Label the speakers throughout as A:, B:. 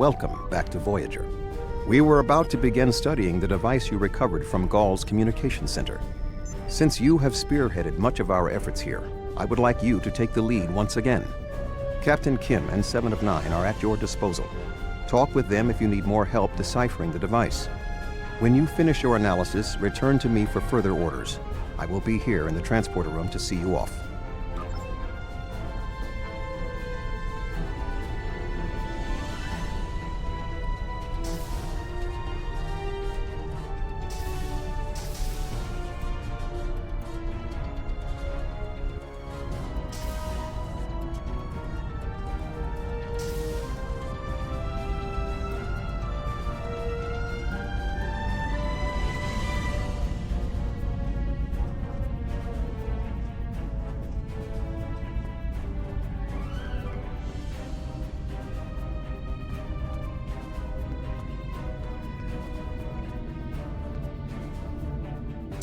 A: Welcome back to Voyager. We were about to begin studying the device you recovered from Gall's communication center. Since you have spearheaded much of our efforts here, I would like you to take the lead once again. Captain Kim and 7 of 9 are at your disposal. Talk with them if you need more help deciphering the device. When you finish your analysis, return to me for further orders. I will be here in the transporter room to see you off.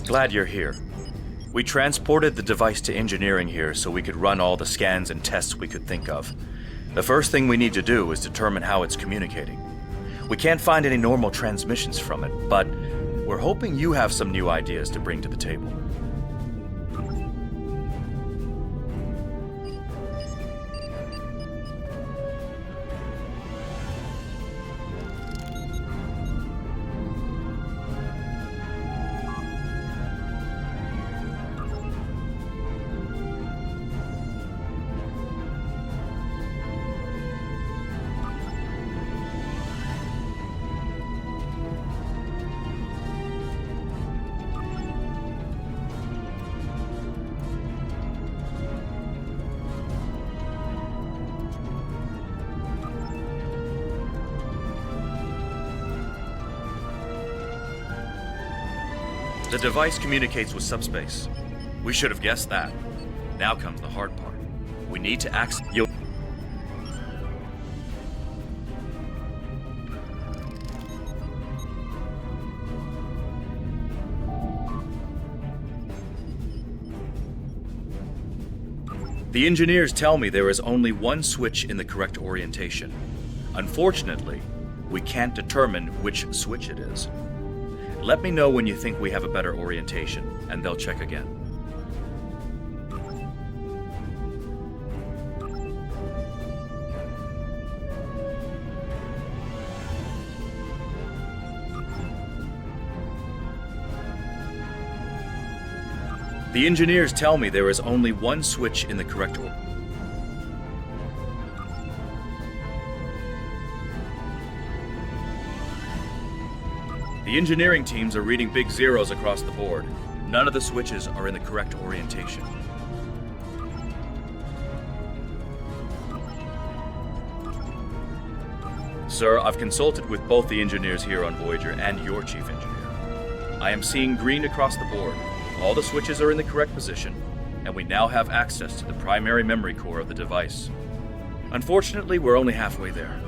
B: Glad you're here. We transported the device to engineering here so we could run all the scans and tests we could think of. The first thing we need to do is determine how it's communicating. We can't find any normal transmissions from it, but we're hoping you have some new ideas to bring to the table. The device communicates with subspace. We should have guessed that. Now comes the hard part. We need to access you. The engineers tell me there is only one switch in the correct orientation. Unfortunately, we can't determine which switch it is. Let me know when you think we have a better orientation, and they'll check again. The engineers tell me there is only one switch in the correct order. The engineering teams are reading big zeros across the board. None of the switches are in the correct orientation. Sir, I've consulted with both the engineers here on Voyager and your chief engineer. I am seeing green across the board. All the switches are in the correct position, and we now have access to the primary memory core of the device. Unfortunately, we're only halfway there.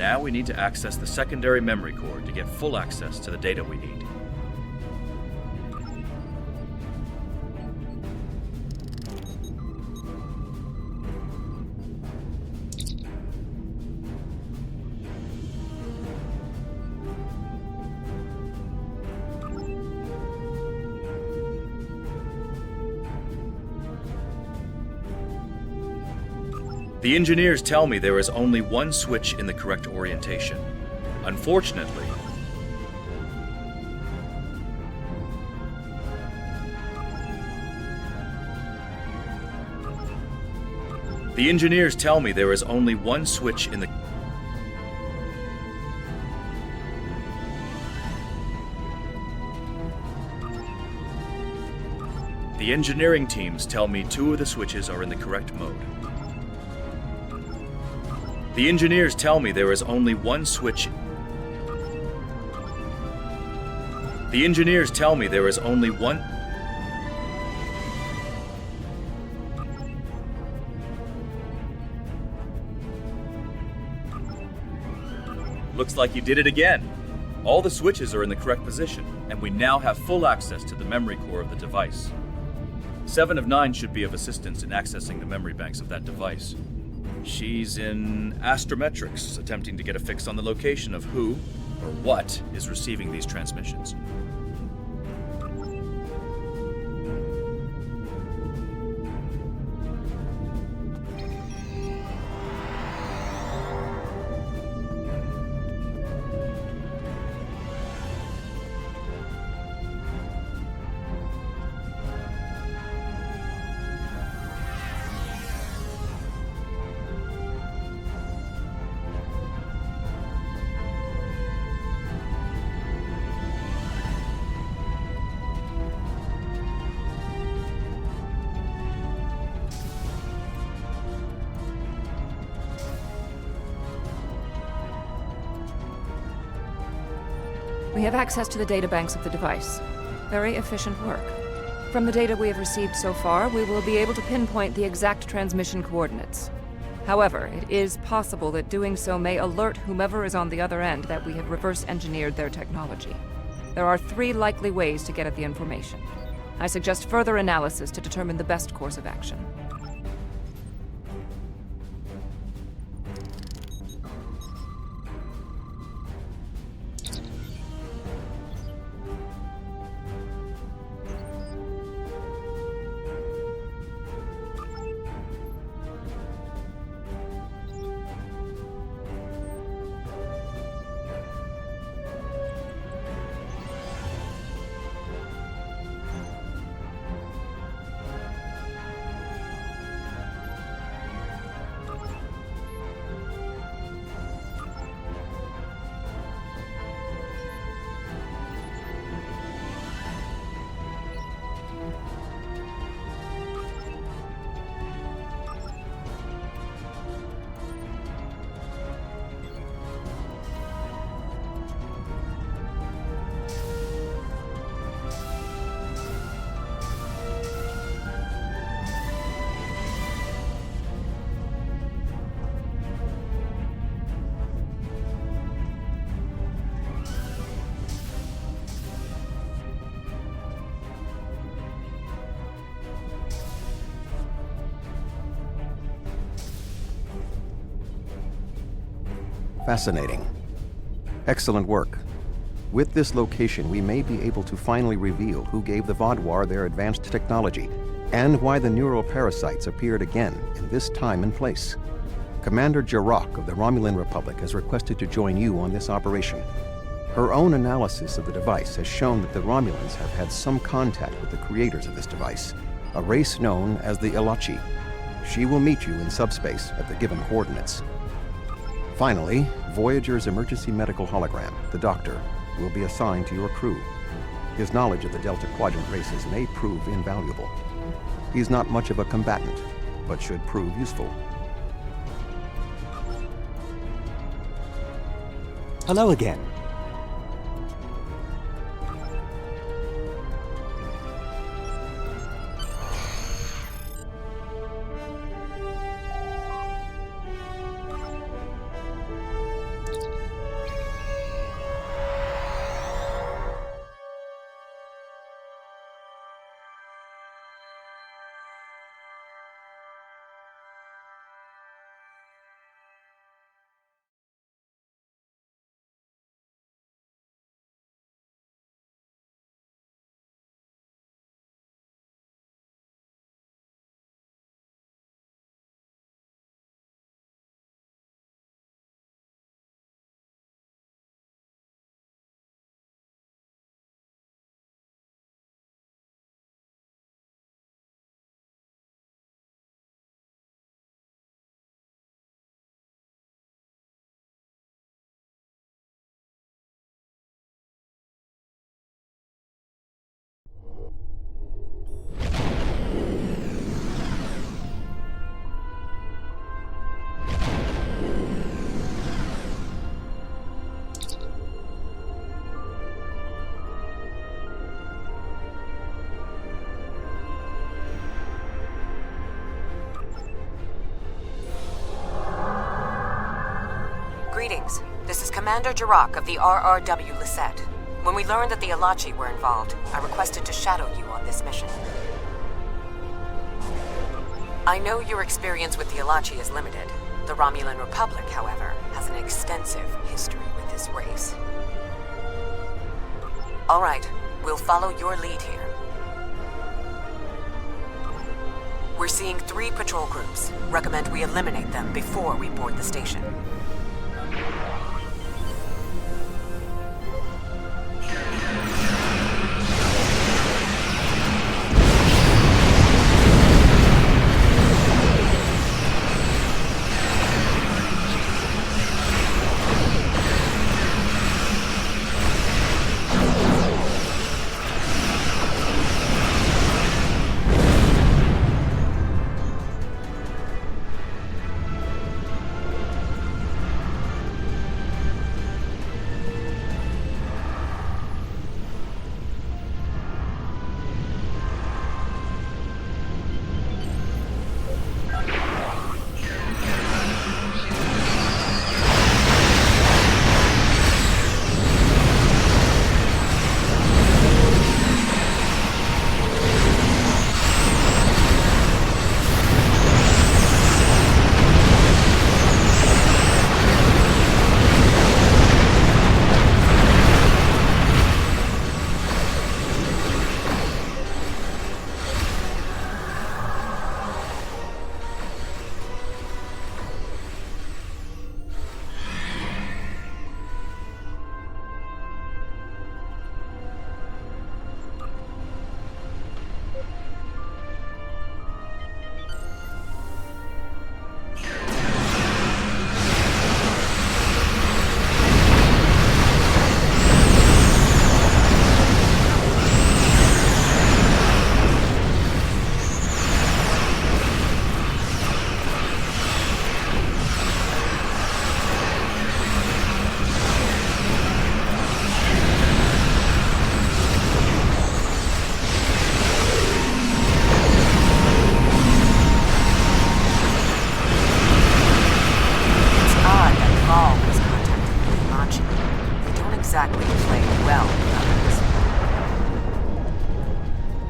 B: Now we need to access the secondary memory core to get full access to the data we need. The engineers tell me there is only one switch in the correct orientation. Unfortunately, the engineers tell me there is only one switch in the The engineering teams tell me 2 of the switches are in the correct mode. The engineers tell me there is only one switch. The engineers tell me there is only one. Looks like you did it again. All the switches are in the correct position, and we now have full access to the memory core of the device. 7 of 9 should be of assistance in accessing the memory banks of that device. She's in astrometrics, attempting to get a fix on the location of who or what is receiving these transmissions.
C: We have access to the databanks of the device. Very efficient work. From the data we have received so far, we will be able to pinpoint the exact transmission coordinates. However, it is possible that doing so may alert whomever is on the other end that we have reverse-engineered their technology. There are 3 likely ways to get at the information. I suggest further analysis to determine the best course of action.
A: Fascinating. Excellent work. With this location, we may be able to finally reveal who gave the Vaadwaur their advanced technology, and why the neural parasites appeared again in this time and place. Commander Jarok of the Romulan Republic has requested to join you on this operation. Her own analysis of the device has shown that the Romulans have had some contact with the creators of this device, a race known as the Elachi. She will meet you in subspace at the given coordinates. Finally, Voyager's emergency medical hologram, the Doctor, will be assigned to your crew. His knowledge of the Delta Quadrant races may prove invaluable. He's not much of a combatant, but should prove useful.
D: Hello again.
E: Greetings. This is Commander Jarok of the RRW Lisette. When we learned that the Elachi were involved, I requested to shadow you on this mission. I know your experience with the Alachi is limited. The Romulan Republic, however, has an extensive history with this race. All right, we'll follow your lead here. We're seeing 3 patrol groups. Recommend we eliminate them before we board the station.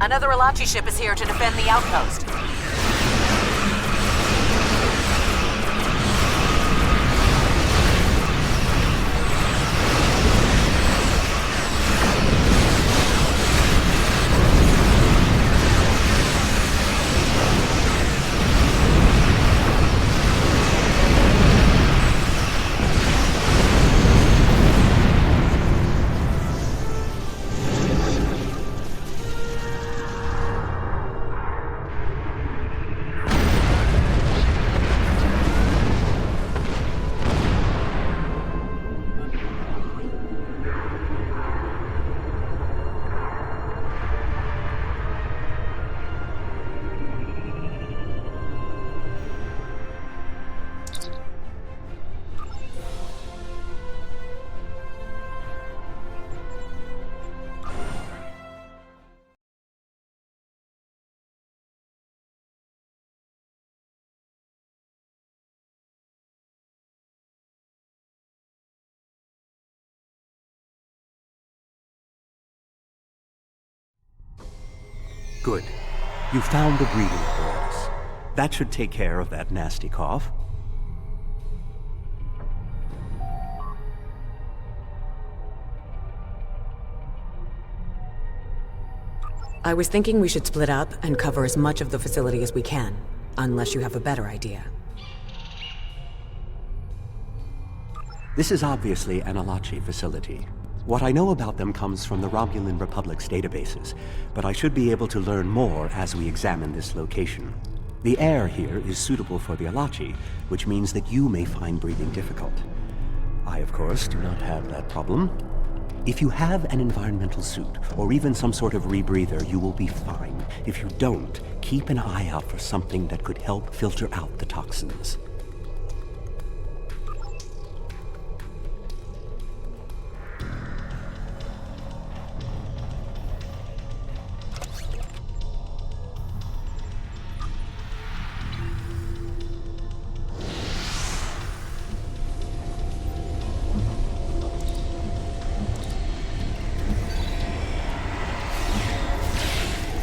E: Another Alachi ship is here to defend the outpost.
D: Good. You found the breeding apparatus. That should take care of that nasty cough.
E: I was thinking we should split up and cover as much of the facility as we can, unless you have a better idea.
D: This is obviously an Alachi facility. What I know about them comes from the Romulan Republic's databases, but I should be able to learn more as we examine this location. The air here is suitable for the Alachi, which means that you may find breathing difficult. I, of course, do not have that problem. If you have an environmental suit, or even some sort of rebreather, you will be fine. If you don't, keep an eye out for something that could help filter out the toxins.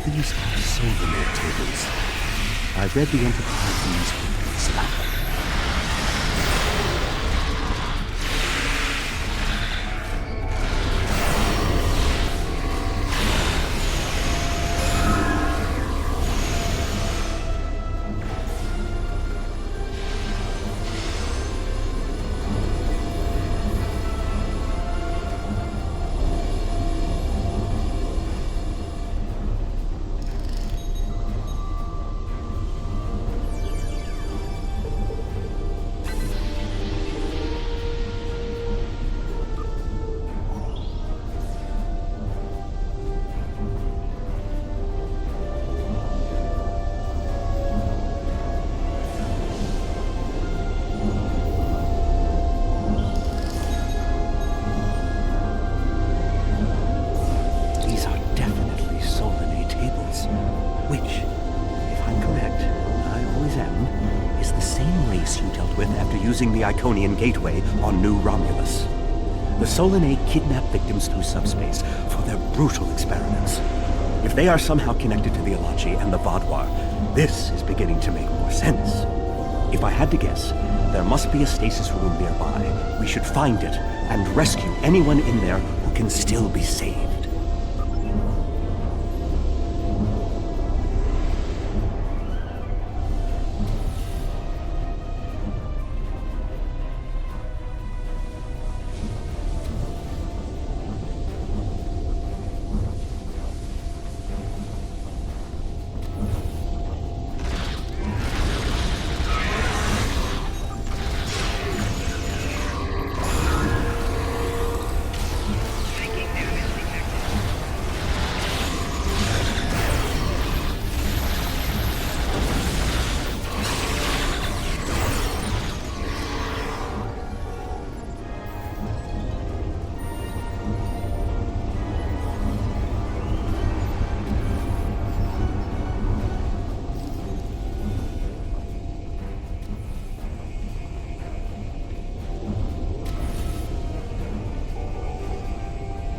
D: These are Silvermere tables. I read the Enterprise's slap. Using the Iconian Gateway on New Romulus. The Solanae kidnap victims through subspace for their brutal experiments. If they are somehow connected to the Alachi and the Vaadwaur, this is beginning to make more sense. If I had to guess, there must be a stasis room nearby. We should find it and rescue anyone in there who can still be saved.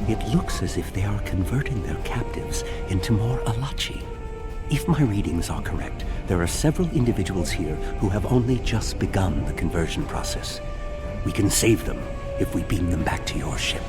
D: It looks as if they are converting their captives into more Alachi. If my readings are correct, there are several individuals here who have only just begun the conversion process. We can save them if we beam them back to your ship.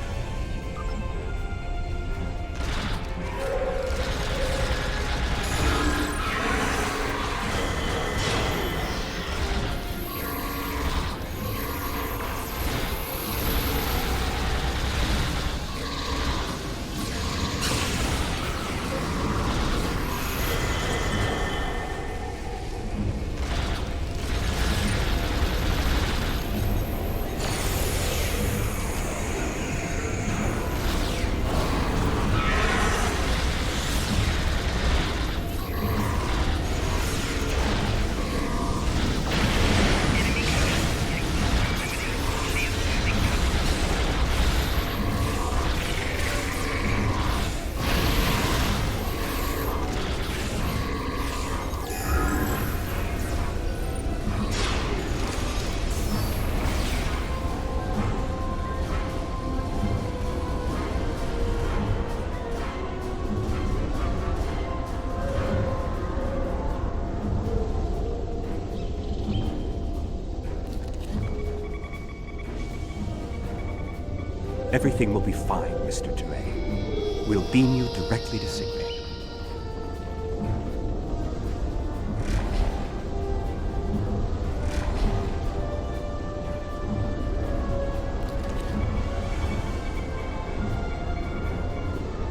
D: Everything will be fine, Mr. DeRay. We'll beam you directly to sickbay.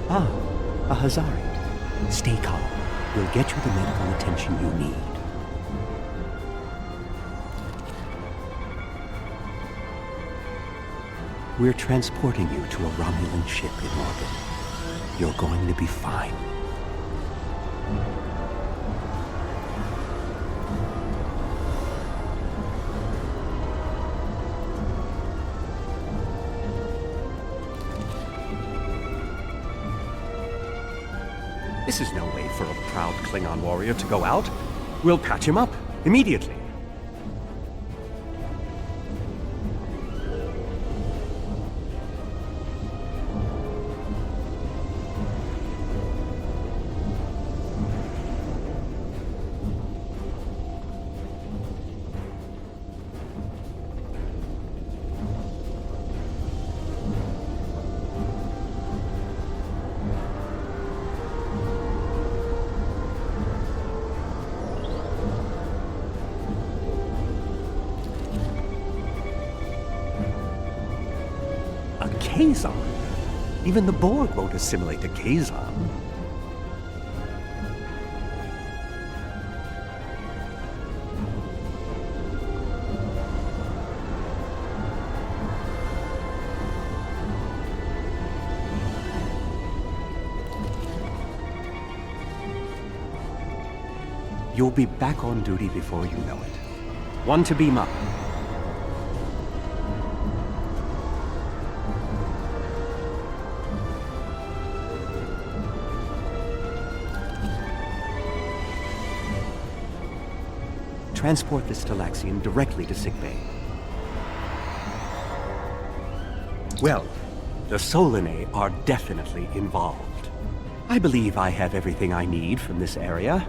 D: Ah, a Hazarid. Stay calm. We'll get you the medical attention you need. We're transporting you to a Romulan ship in orbit. You're going to be fine. This is no way for a proud Klingon warrior to go out. We'll patch him up immediately. Kazon. Even the Borg won't assimilate to Kazon. You'll be back on duty before you know it. One to beam up. Transport this Talaxian directly to sickbay. Well, the Solanae are definitely involved. I believe I have everything I need from this area.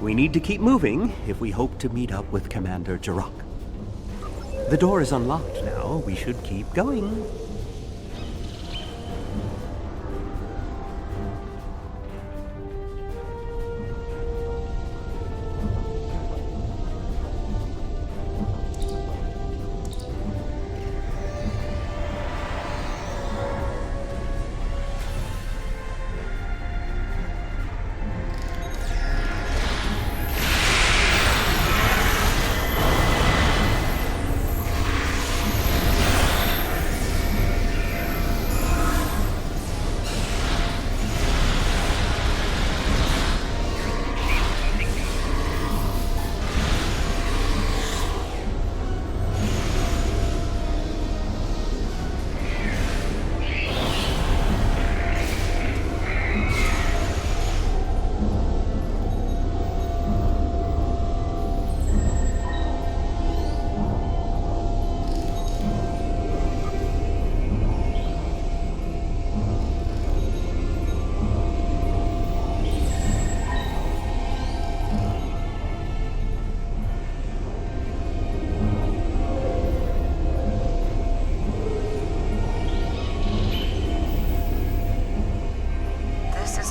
D: We need to keep moving if we hope to meet up with Commander Jirok. The door is unlocked now. We should keep going.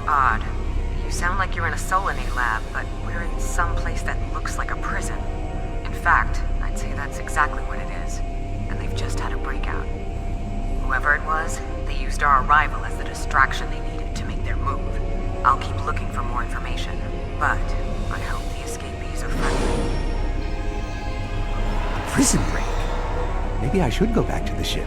E: Odd. You sound like you're in a Solanae lab, but we're in some place that looks like a prison. In fact, I'd say that's exactly what it is. And they've just had a breakout. Whoever it was, they used our arrival as the distraction they needed to make their move. I'll keep looking for more information, but I hope the escapees are friendly.
D: A prison break? Maybe I should go back to the ship.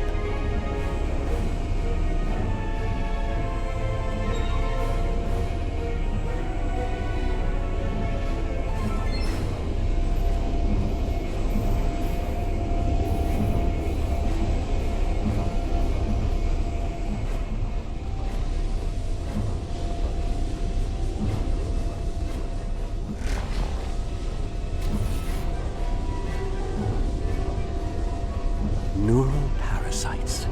D: Neural parasites.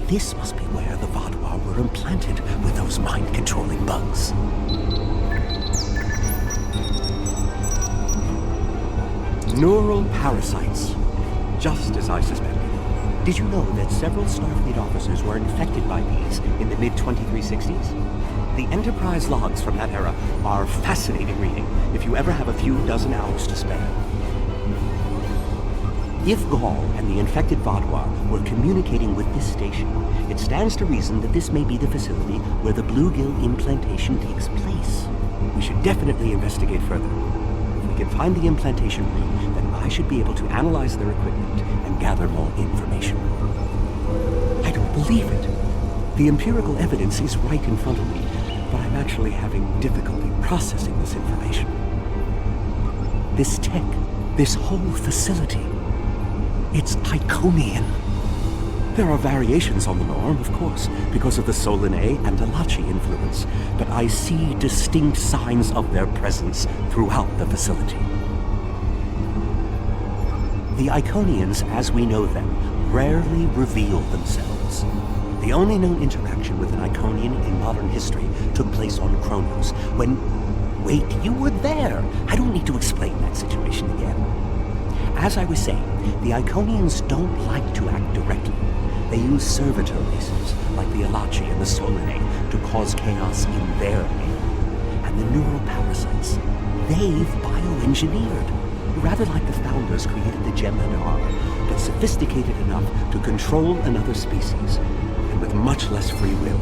D: This must be where the Vaadwaur were implanted with those mind-controlling bugs. Neural parasites. Just as I suspected. Did you know that several Starfleet officers were infected by these in the mid-2360s? The Enterprise logs from that era are fascinating reading if you ever have a few dozen hours to spare. If Ghaul and the infected Vaadwaur were communicating with this station, it stands to reason that this may be the facility where the bluegill implantation takes place. We should definitely investigate further. If we can find the implantation room, then I should be able to analyze their equipment and gather more information. I don't believe it. The empirical evidence is right in front of me, but I'm actually having difficulty processing this information. This tech, this whole facility, it's Iconian. There are variations on the norm, of course, because of the Solanae and Alachi influence, but I see distinct signs of their presence throughout the facility. The Iconians, as we know them, rarely reveal themselves. The only known interaction with an Iconian in modern history took place on Kronos, when... Wait, you were there! I don't need to explain that situation again. As I was saying, the Iconians don't like to act directly. They use servitor races, like the Alachi and the Solanae, to cause chaos in their name. And the neural parasites, they've bioengineered. Rather like the founders created the Gem-Hanar, but sophisticated enough to control another species and with much less free will.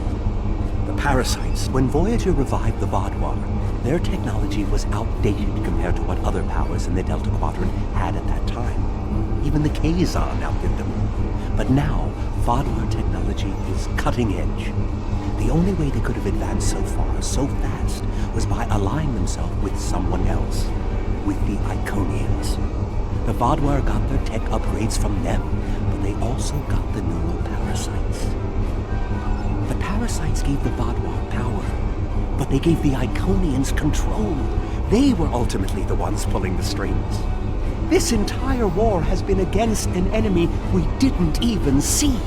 D: The parasites, when Voyager revived the Vaadwaur, their technology was outdated compared to what other powers in the Delta Quadrant had at that time. Even the Kazon outdid them. But now, Vaadwaur technology is cutting edge. The only way they could have advanced so far, so fast, was by allying themselves with someone else. With the Iconians. The Vaadwaur got their tech upgrades from them, but they also got the neural parasites. The parasites gave the Vaadwaur power, but they gave the Iconians control. They were ultimately the ones pulling the strings. This entire war has been against an enemy we didn't even see.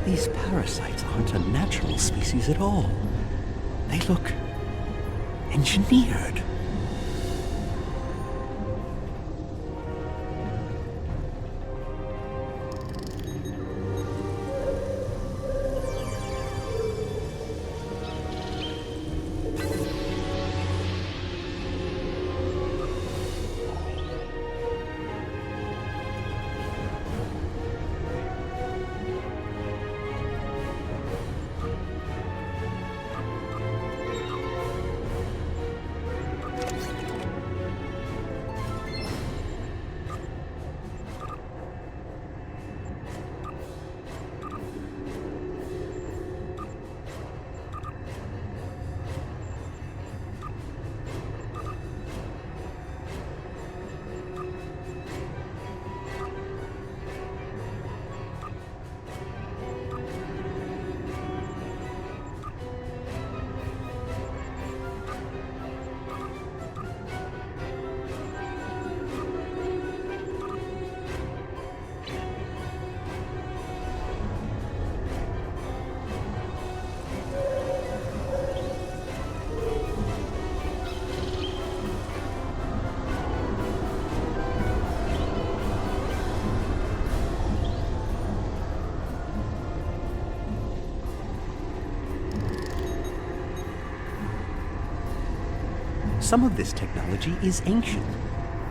D: These parasites aren't a natural species at all. They look engineered. Some of this technology is ancient,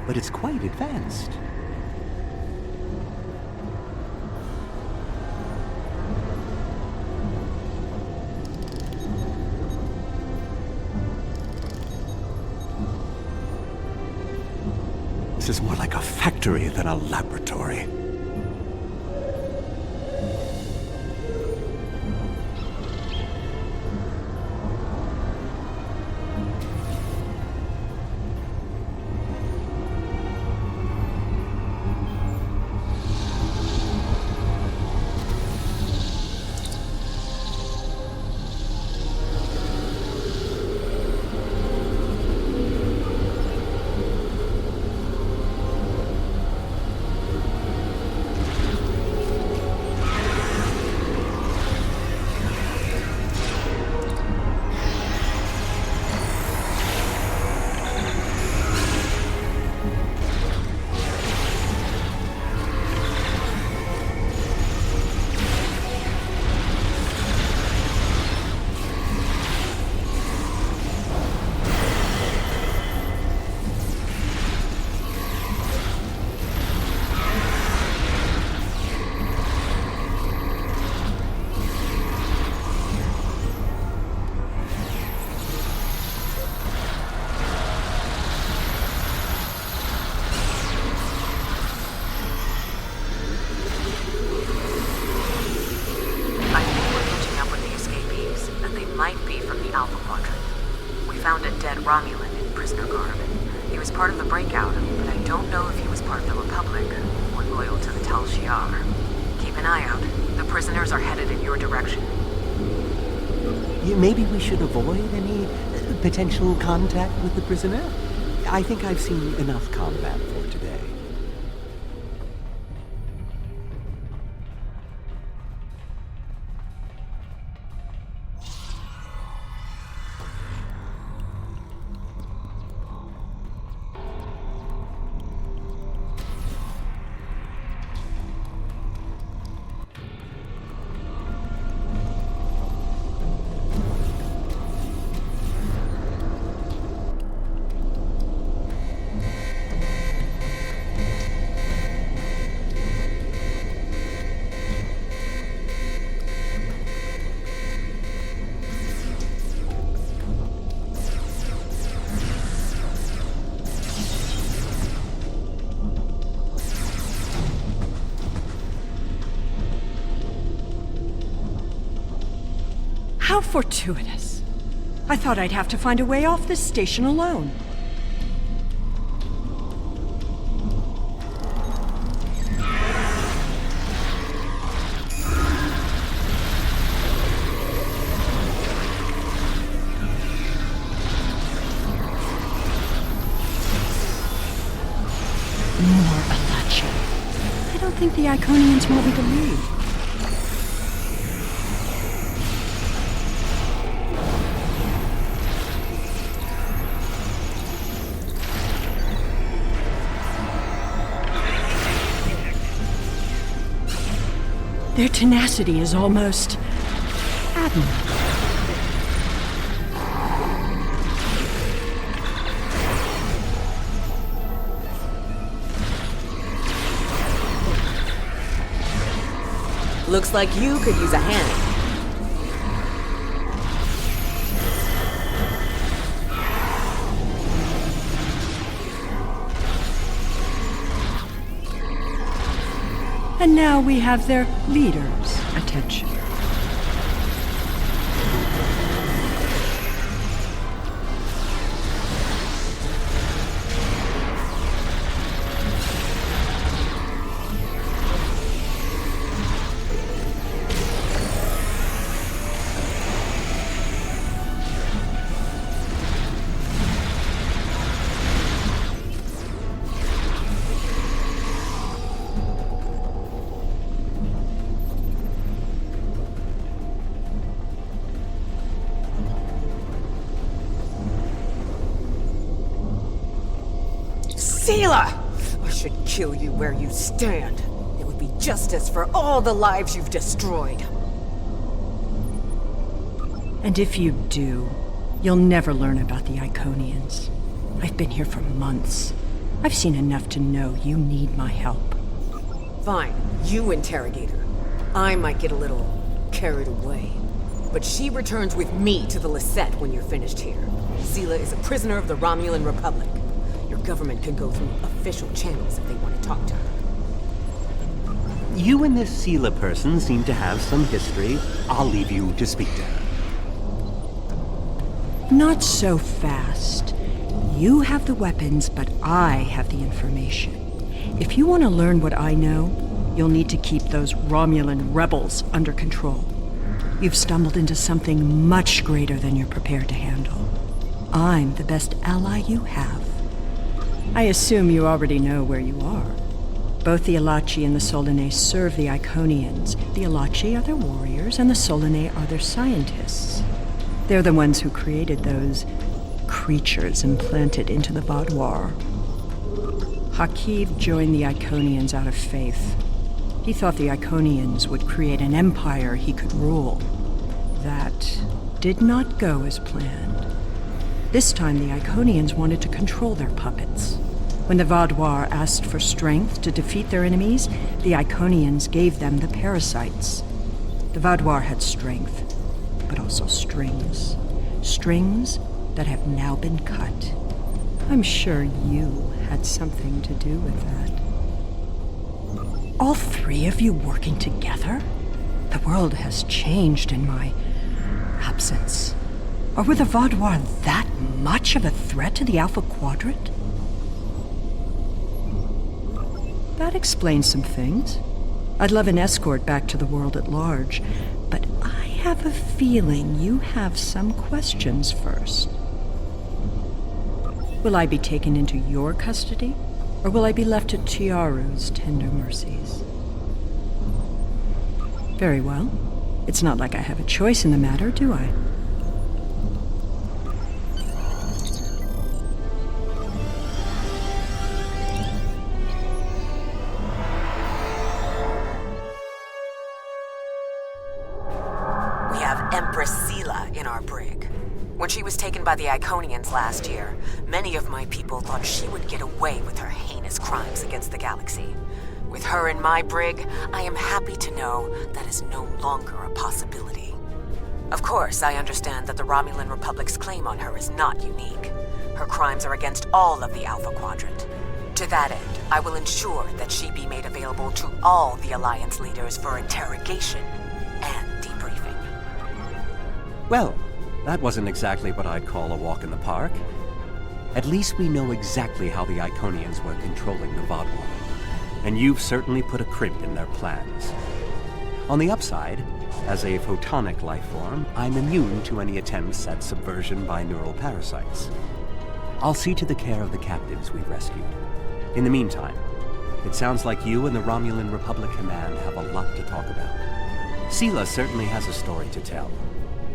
D: but it's quite advanced. This is more like a factory than a laboratory.
E: Romulan in prisoner garb. He was part of the breakout, but I don't know if he was part of the Republic or loyal to the Tal Shiar. Keep an eye out. The prisoners are headed in your direction.
D: Maybe we should avoid any potential contact with the prisoner? I think I've seen enough combat for today.
F: How fortuitous. I thought I'd have to find a way off this station alone. More Alachi. I don't think the Iconians want me to leave. Their tenacity is almost admirable.
E: Looks like you could use a hand.
F: And now we have their leader's attention.
E: Seele! I should kill you where you stand. It would be justice for all the lives you've destroyed.
F: And if you do, you'll never learn about the Iconians. I've been here for months. I've seen enough to know you need my help.
E: Fine, you interrogate her. I might get a little carried away. But she returns with me to the Lisette when you're finished here. Seele is a prisoner of the Romulan Republic. Your government can go through official channels if they want to talk to her.
D: You and this Seele person seem to have some history. I'll leave you to speak to her.
F: Not so fast. You have the weapons, but I have the information. If you want to learn what I know, you'll need to keep those Romulan rebels under control. You've stumbled into something much greater than you're prepared to handle. I'm the best ally you have. I assume you already know where you are. Both the Alachi and the Solanae serve the Iconians. The Alachi are their warriors, and the Solanae are their scientists. They're the ones who created those creatures implanted into the Vaadwaur. Hakiv joined the Iconians out of faith. He thought the Iconians would create an empire he could rule. That did not go as planned. This time the Iconians wanted to control their puppets. When the Vaadwaur asked for strength to defeat their enemies, the Iconians gave them the parasites. The Vaadwaur had strength, but also strings. Strings that have now been cut. I'm sure you had something to do with that. All three of you working together? The world has changed in my absence. Or were the Vaudois that much of a threat to the Alpha Quadrant? That explains some things. I'd love an escort back to the world at large, but I have a feeling you have some questions first. Will I be taken into your custody, or will I be left to Tiaru's tender mercies? Very well. It's not like I have a choice in the matter, do I?
E: We have Empress Sela in our brig. When she was taken by the Iconians last year, many of my people thought she would get away with her heinous crimes against the galaxy. With her in my brig, I am happy to know that is no longer a possibility. Of course, I understand that the Romulan Republic's claim on her is not unique. Her crimes are against all of the Alpha Quadrant. To that end, I will ensure that she be made available to all the Alliance leaders for interrogation and debriefing.
D: Well, that wasn't exactly what I'd call a walk in the park. At least we know exactly how the Iconians were controlling the Vaudois. And you've certainly put a crimp in their plans. On the upside, as a photonic life form, I'm immune to any attempts at subversion by neural parasites. I'll see to the care of the captives we've rescued. In the meantime, it sounds like you and the Romulan Republic Command have a lot to talk about. Sela certainly has a story to tell.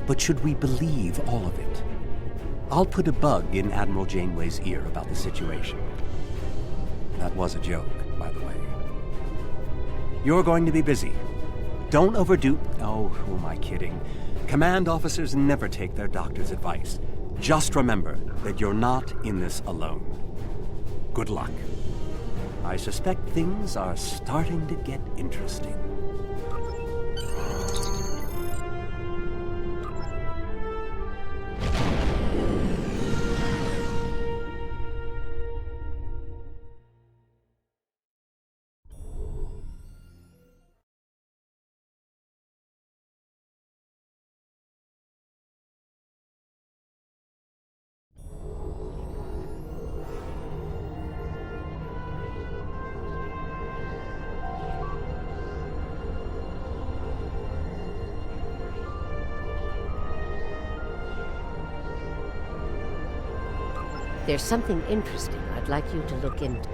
D: But should we believe all of it? I'll put a bug in Admiral Janeway's ear about the situation. That was a joke, by the way. You're going to be busy. Don't overdo... Oh, who am I kidding? Command officers never take their doctor's advice. Just remember that you're not in this alone. Good luck. I suspect things are starting to get interesting.
G: There's something interesting I'd like you to look into.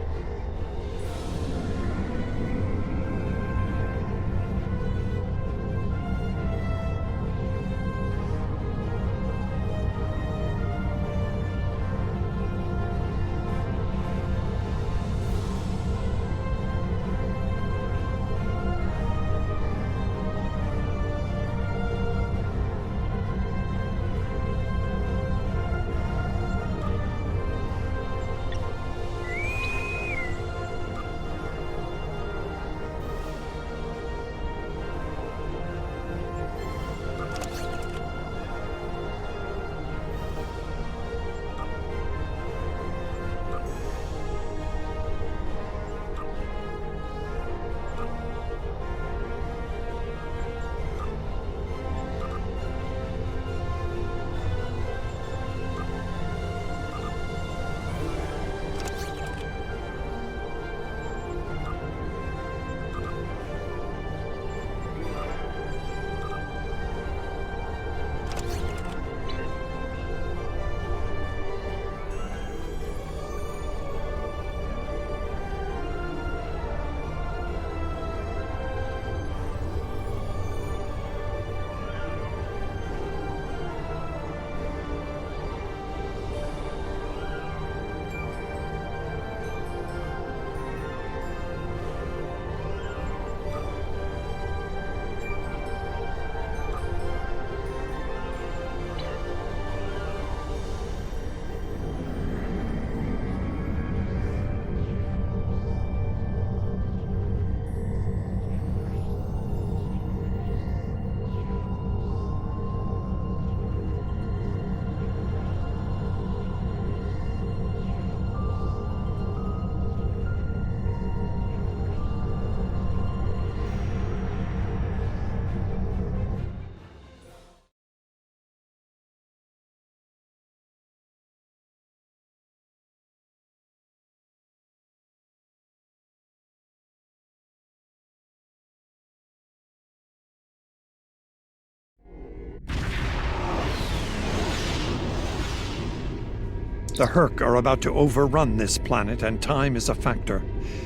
H: The Herc are about to overrun this planet, and time is a factor.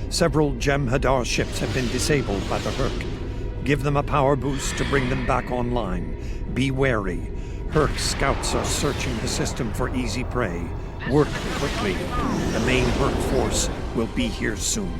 H: Several Jem'Hadar ships have been disabled by the Herc. Give them a power boost to bring them back online. Be wary. Herc scouts are searching the system for easy prey. Work quickly. The main Herc force will be here soon.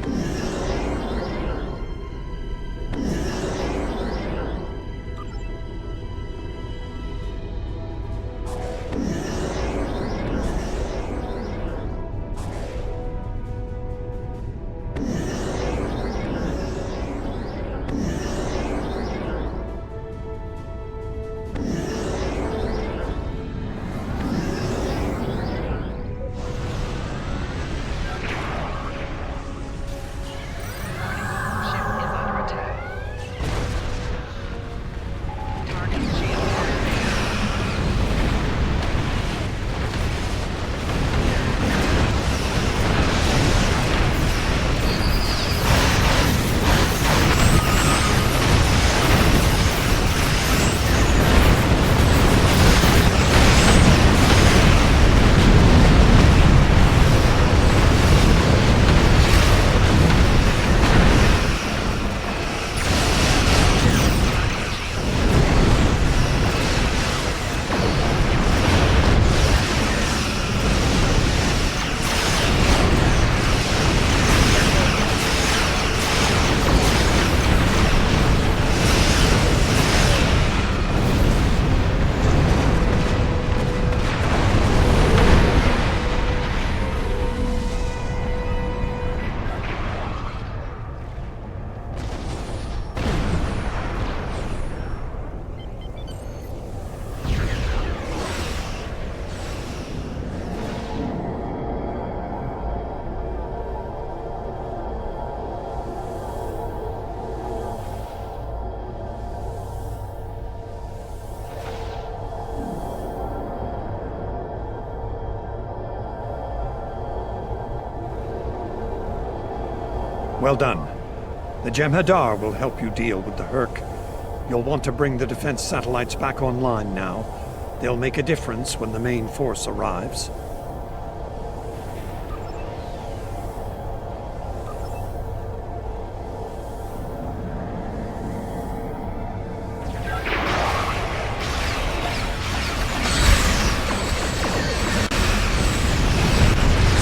H: Well done. The Jem'Hadar will help you deal with the Herc. You'll want to bring the defense satellites back online now. They'll make a difference when the main force arrives.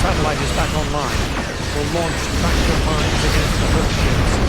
H: Satellite is back online. We'll launch tractor mines against the Herc ships.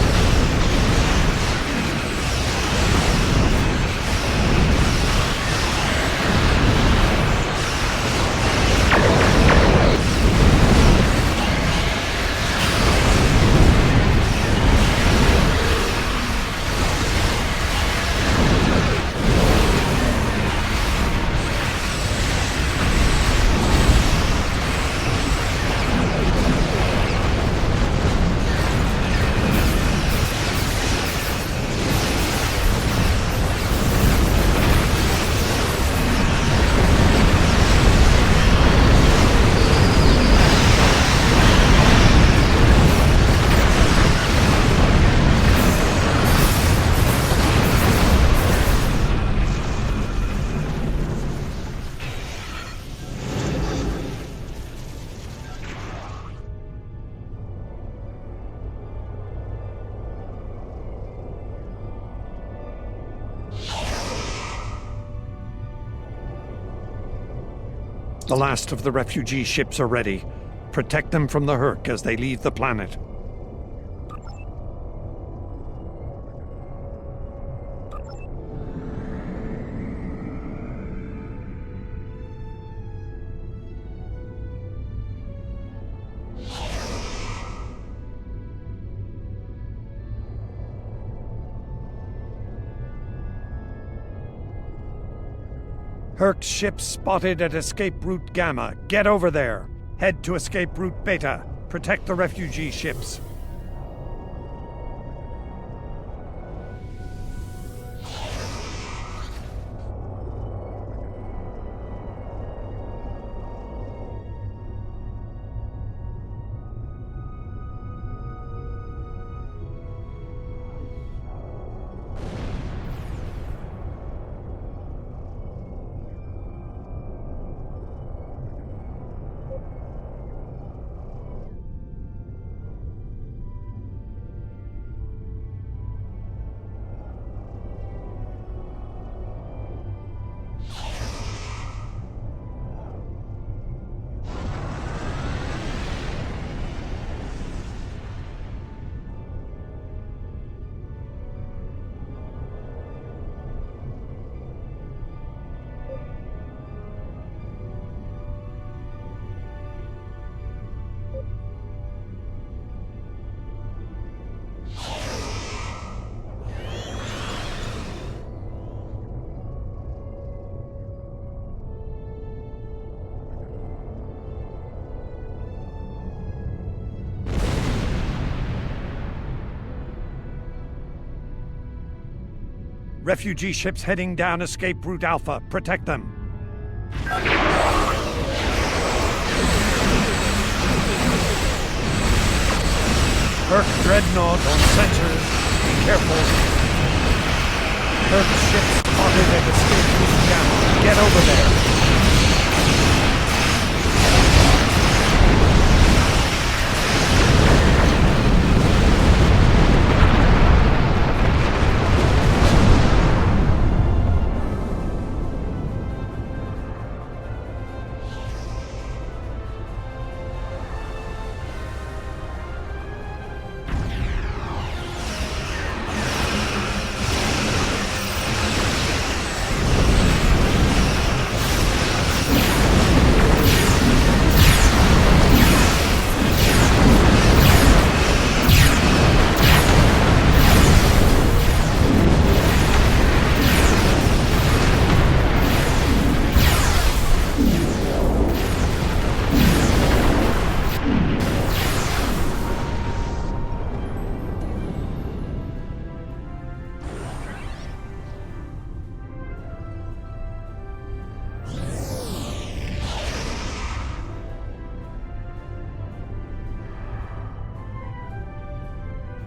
H: The last of the refugee ships are ready. Protect them from the Herc as they leave the planet. Herc ship spotted at Escape Route Gamma. Get over there. Head to Escape Route Beta. Protect the refugee ships. Refugee ships heading down escape route Alpha. Protect them. Herc Dreadnought on sensors. Be careful. Herc ship spotted at escape route Gamma. Get over there.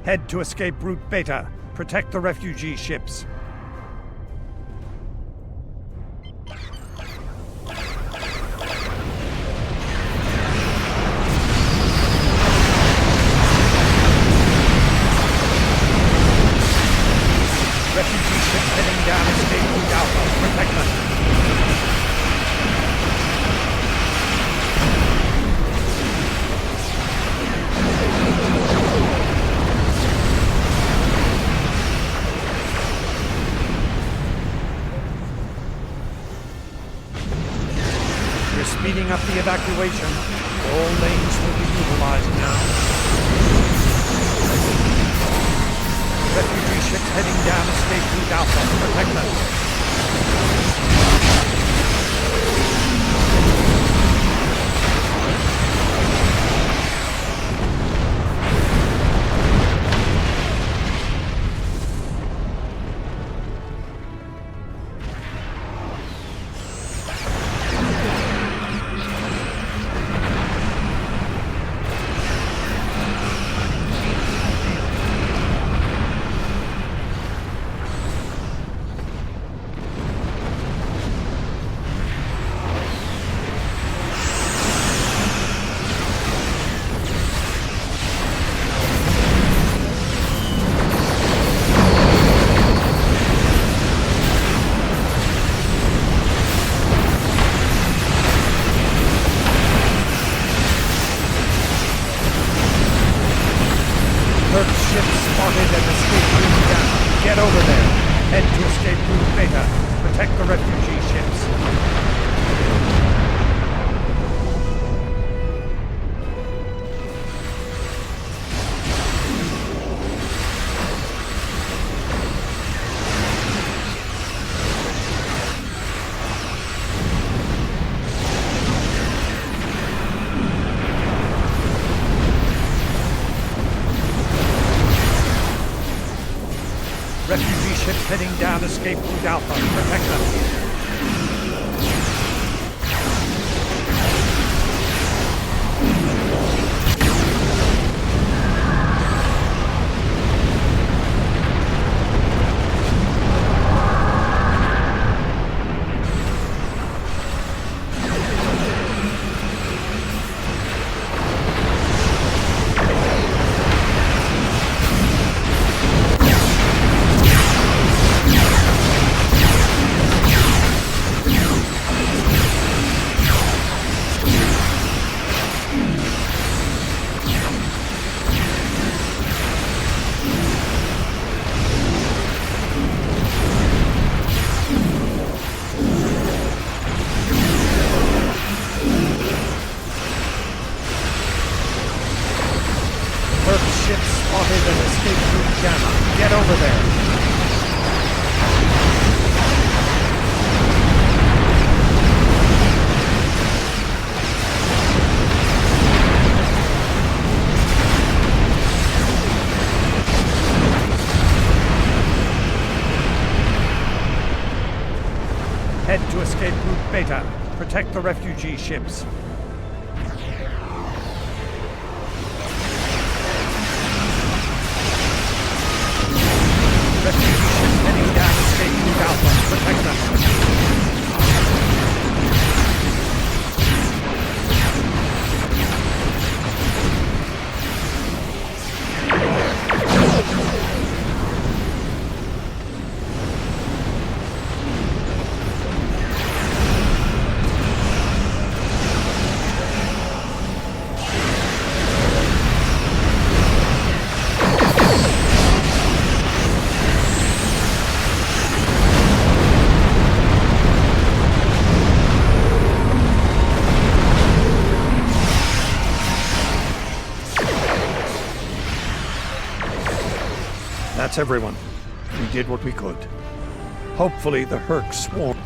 H: Head to escape route Beta. Protect the refugee ships. Refugee ships heading down escape route Alpha. Protect them. Speeding up the evacuation. All lanes will be utilized now. Refugee ships heading down escape route Alpha. Protect them. Get over there. Head to escape route Beta. Protect the refugee ships. Refugee ships heading down escape route Alpha. Protect them. Ship spotted an escape route Gamma. Get over there. escape route Beta. Protect the refugee ships. Refugee ships heading down escape route Alpha. Protect them. That's everyone. We did what we could. Hopefully the Herc swarm